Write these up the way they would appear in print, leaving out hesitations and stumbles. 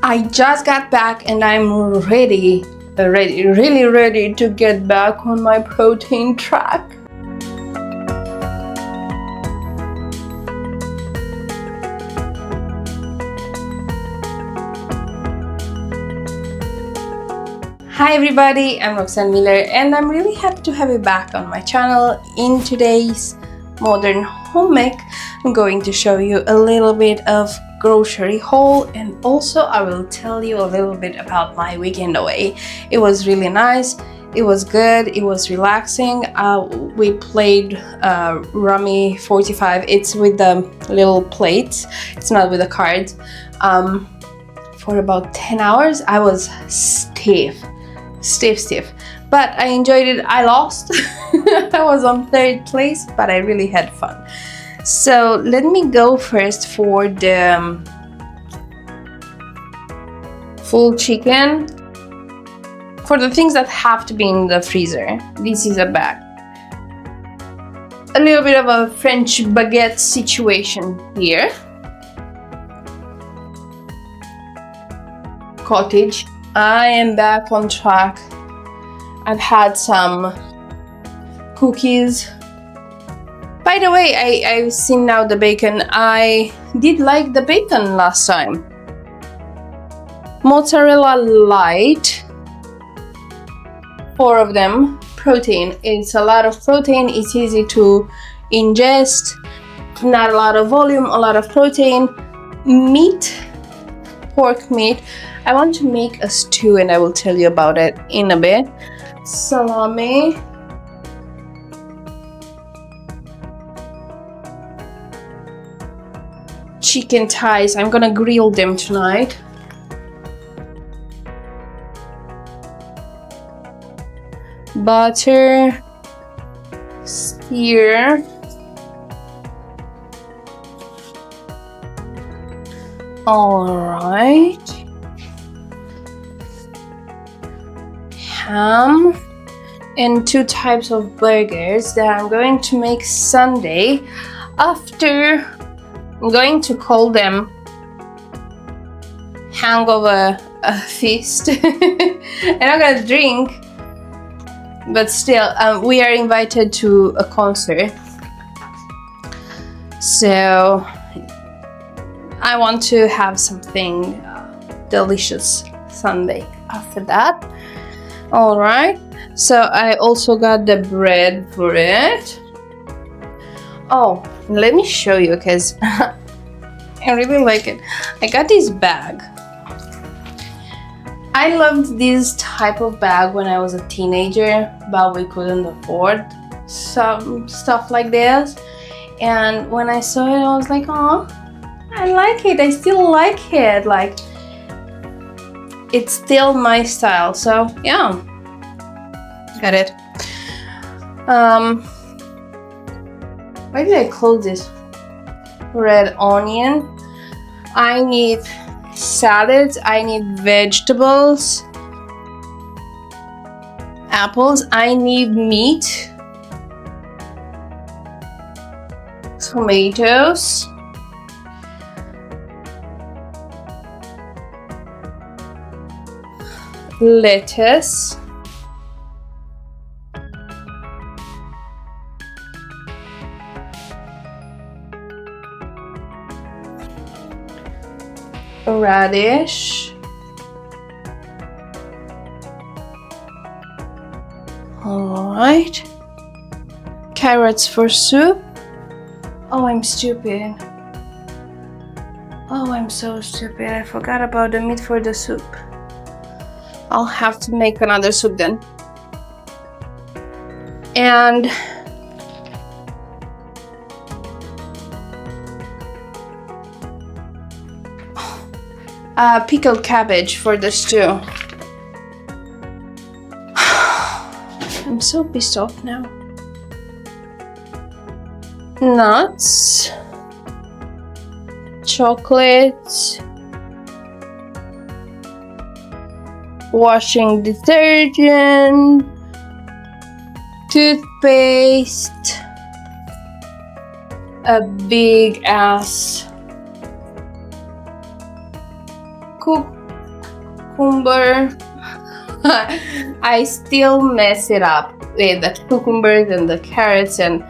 I just got back and I'm really ready to get back on my protein track. Hi everybody, I'm Roxanne Miller and I'm really happy to have you back on my channel. In today's modern home make, I'm going to show you a little bit of grocery haul, and also I will tell you a little bit about my weekend away. It was really nice, it was good, it was relaxing. We played Rummy 45. It's with the little plates, it's not with the cards. For about 10 hours. I was stiff, but I enjoyed it. I lost. I was on 3rd place, but I really had fun. So let me go first for the full chicken. For the things that have to be in the freezer, this is a bag. A little bit of a French baguette situation here. Cottage. I am back on track. I've had some cookies. By the way, I've seen now the bacon. I did like the bacon last time. Mozzarella light. 4 of them. Protein. It's a lot of protein. It's easy to ingest. Not a lot of volume, a lot of protein. Meat. Pork meat. I want to make a stew and I will tell you about it in a bit. Salami. Chicken thighs. I'm gonna grill them tonight. Butter. Steer. All right. Ham and 2 types of burgers that I'm going to make Sunday after. I'm going to call them hangover feast. I'm not gonna drink, but still we are invited to a concert, so I want to have something delicious Sunday after that. All right, so I also got the bread for it. Oh, let me show you because I really like it. I got this bag. I loved this type of bag when I was a teenager, but we couldn't afford some stuff like this. And when I saw it, I was like, oh, I like it. I still like it. Like, it's still my style. So yeah, got it. Why did I close this? Red onion. I need salads. I need vegetables. Apples. I need meat. Tomatoes. Lettuce. Radish. All right. Carrots for soup. Oh, I'm stupid. Oh, I'm so stupid. I forgot about the meat for the soup. I'll have to make another soup then. And pickled cabbage for the stew. I'm so pissed off now. Nuts, chocolate, washing detergent, toothpaste, a big ass cucumber. I still mess it up with the cucumbers and the carrots, and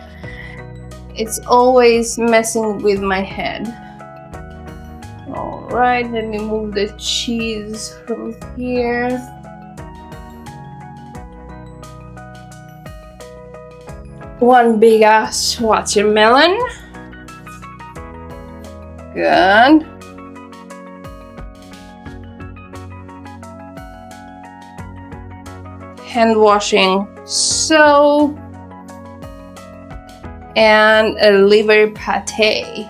it's always messing with my head. Alright, let me move the cheese from here. One big ass watermelon. Good. Hand washing soap. And a liver pate.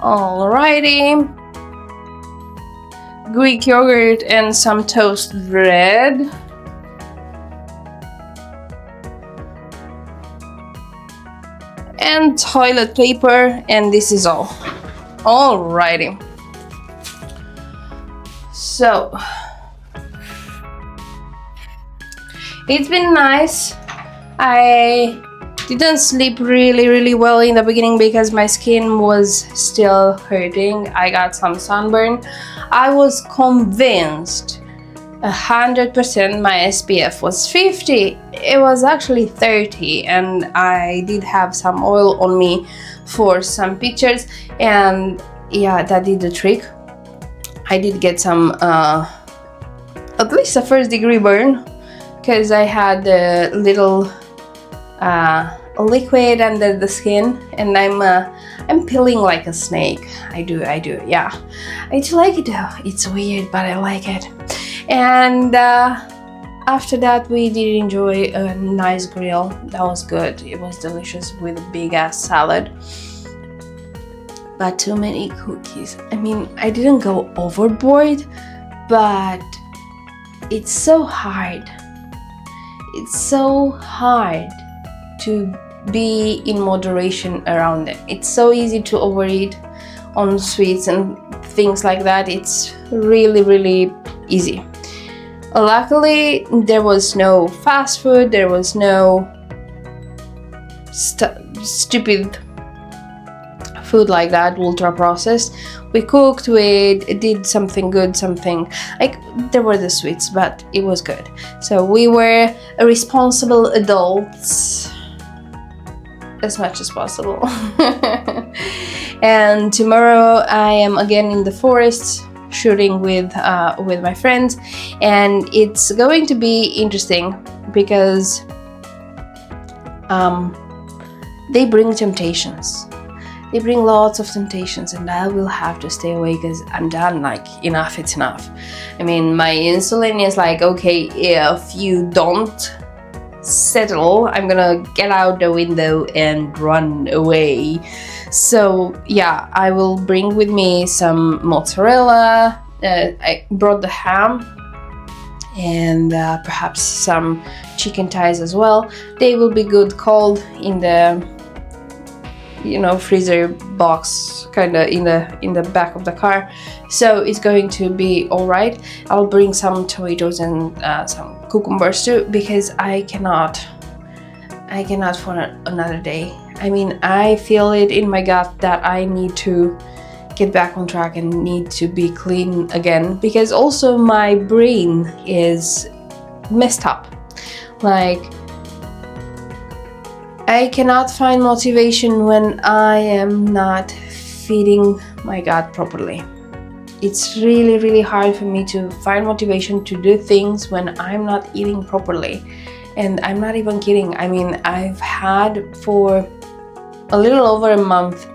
Alrighty. Greek yogurt and some toast bread. And toilet paper, and this is all. Alrighty. So it's been nice. I didn't sleep really well in the beginning because my skin was still hurting. I got some sunburn. I was convinced 100% my SPF was 50. It was actually 30, and I did have some oil on me for some pictures, and yeah, that did the trick. I did get some at least a first-degree burn because I had a little liquid under the skin, and I'm peeling like a snake. I do, yeah. I do like it though. It's weird, but I like it. And after that, we did enjoy a nice grill. That was good. It was delicious with a big ass salad. But too many cookies. I mean, I didn't go overboard, but it's so hard. It's so hard to be in moderation around them. It's so easy to overeat on sweets and things like that. It's really easy. Luckily, there was no fast food, there was no stupid food like that, ultra processed. We cooked, we did something good, something like, there were the sweets, but it was good. So we were responsible adults as much as possible. And tomorrow I am again in the forest shooting with my friends, and it's going to be interesting because they bring temptations. They bring lots of temptations, and I will have to stay away because I'm done. Like, enough, it's enough. I mean, my insulin is like, okay, if you don't settle, I'm gonna get out the window and run away. So yeah, I will bring with me some mozzarella. I brought the ham and perhaps some chicken thighs as well. They will be good cold in the freezer box, kind of in the back of the car. So it's going to be all right. I'll bring some tomatoes and some cucumbers too, because I cannot for another day. I mean, I feel it in my gut that I need to get back on track and need to be clean again, because also my brain is messed up. Like, I cannot find motivation when I am not feeding my gut properly. It's really hard for me to find motivation to do things when I'm not eating properly. And I'm not even kidding. I mean, I've had for a little over a month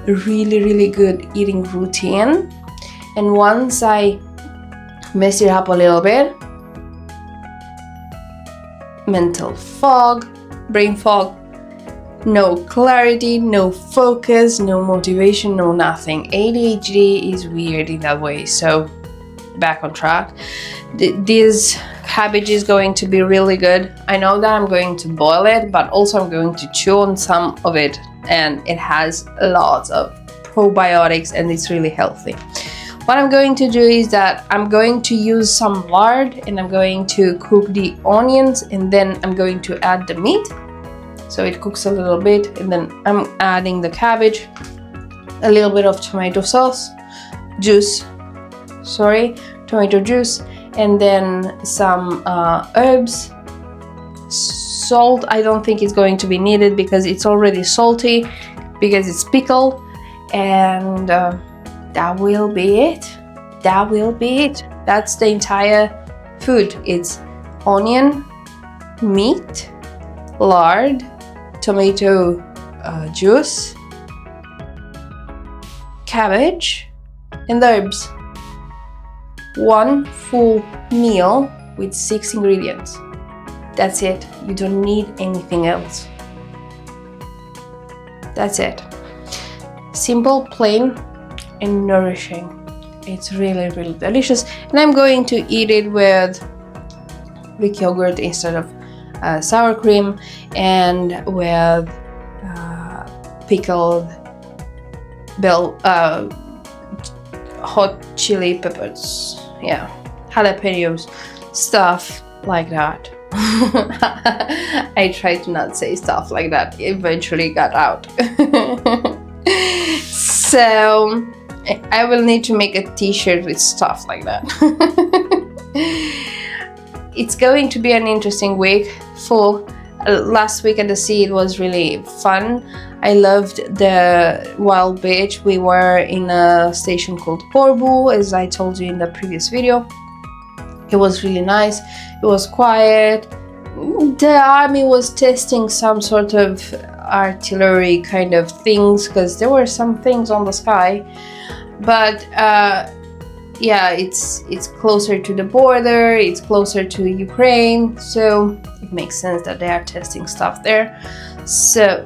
a really good eating routine. And once I mess it up a little bit, mental fog, brain fog, no clarity, no focus, no motivation, no nothing. ADHD is weird in that way. So back on track. This cabbage is going to be really good. I know that I'm going to boil it, but also I'm going to chew on some of it, and it has lots of probiotics and it's really healthy. What I'm going to do is that I'm going to use some lard, and I'm going to cook the onions, and then I'm going to add the meat. So it cooks a little bit, and then I'm adding the cabbage, a little bit of tomato sauce, juice, tomato juice, and then some herbs. Salt, I don't think it's going to be needed because it's already salty because it's pickled, and that will be it. That's the entire food. It's onion, meat, lard, tomato juice, cabbage, and herbs. One full meal with 6 ingredients. That's it. You don't need anything else. That's it. Simple, plain, and nourishing. It's really, really delicious. And I'm going to eat it with Greek yogurt instead of sour cream, and with pickled hot chili peppers. Yeah, jalapenos, stuff like that. I tried to not say stuff like that. It eventually got out. So I will need to make a t-shirt with stuff like that. It's going to be an interesting week. Full. Last week at the sea, it was really fun. I loved the wild beach. We were in a station called Corbu, as I told you in the previous video. It was really nice. It was quiet. The army was testing some sort of artillery kind of things, because there were some things on the sky. But yeah, it's closer to the border, it's closer to Ukraine, so it makes sense that they are testing stuff there. So,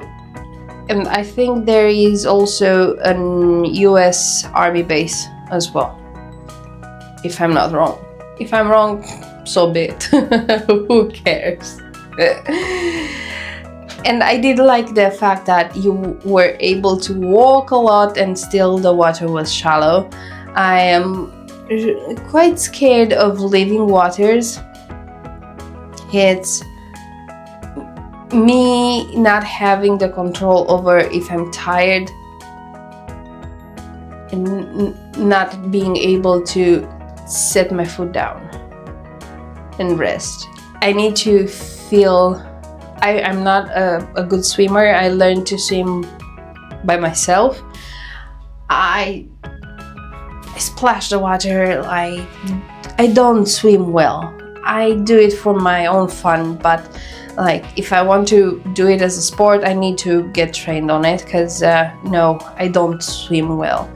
and I think there is also an US Army base as well, if I'm not wrong. If I'm wrong, so be it. Who cares? And I did like the fact that you were able to walk a lot and still the water was shallow. I am quite scared of living waters. It's me not having the control over if I'm tired and not being able to set my foot down and rest. I need to feel... I'm not a good swimmer. I learned to swim by myself. I splash the water. I don't swim well. I do it for my own fun, but like if I want to do it as a sport, I need to get trained on it, because no, I don't swim well.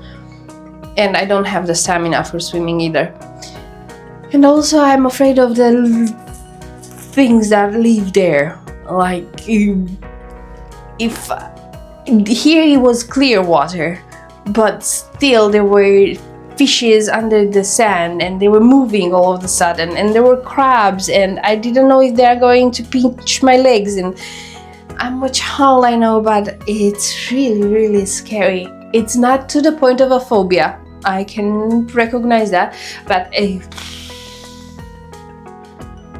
And I don't have the stamina for swimming either. And also I'm afraid of the things that live there. Like if here it was clear water, but still there were fishes under the sand and they were moving all of a sudden, and there were crabs, and I didn't know if they're going to pinch my legs, and how much all I know, but it's really, really scary. It's not to the point of a phobia, I can recognize that, but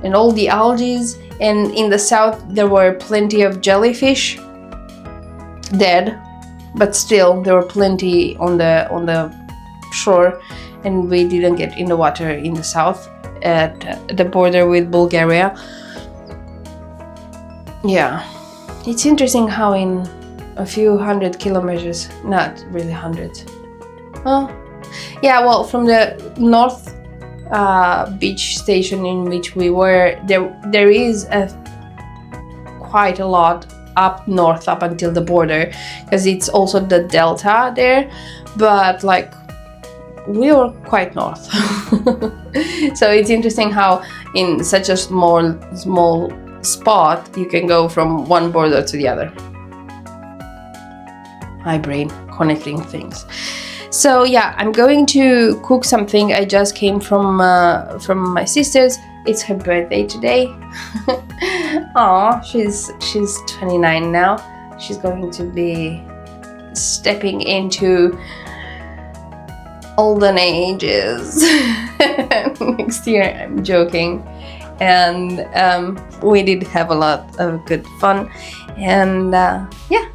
and all the algae. And in the south there were plenty of jellyfish, dead, but still there were plenty on the shore, and we didn't get in the water in the south at the border with Bulgaria. Yeah, it's interesting how in a few 100 kilometers, not really hundreds, well, yeah, well, from the north beach station in which we were, there is quite a lot up north, up until the border, because it's also the delta there, but like we were quite north. So it's interesting how in such a small spot you can go from one border to the other. My brain connecting things. So yeah, I'm going to cook something. I just came from my sister's. It's her birthday today. Aw, she's 29 now. She's going to be stepping into olden ages next year. I'm joking. And we did have a lot of good fun. And yeah.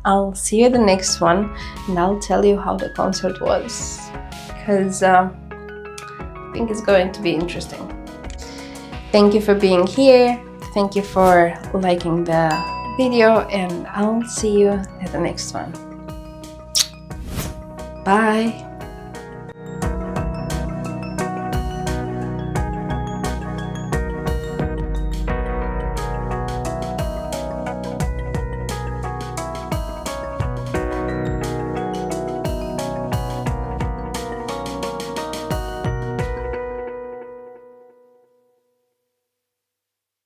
I'll see you the next one, and I'll tell you how the concert was, because think it's going to be interesting. Thank you for being here. Thank you for liking the video, and I'll see you at the next one. Bye.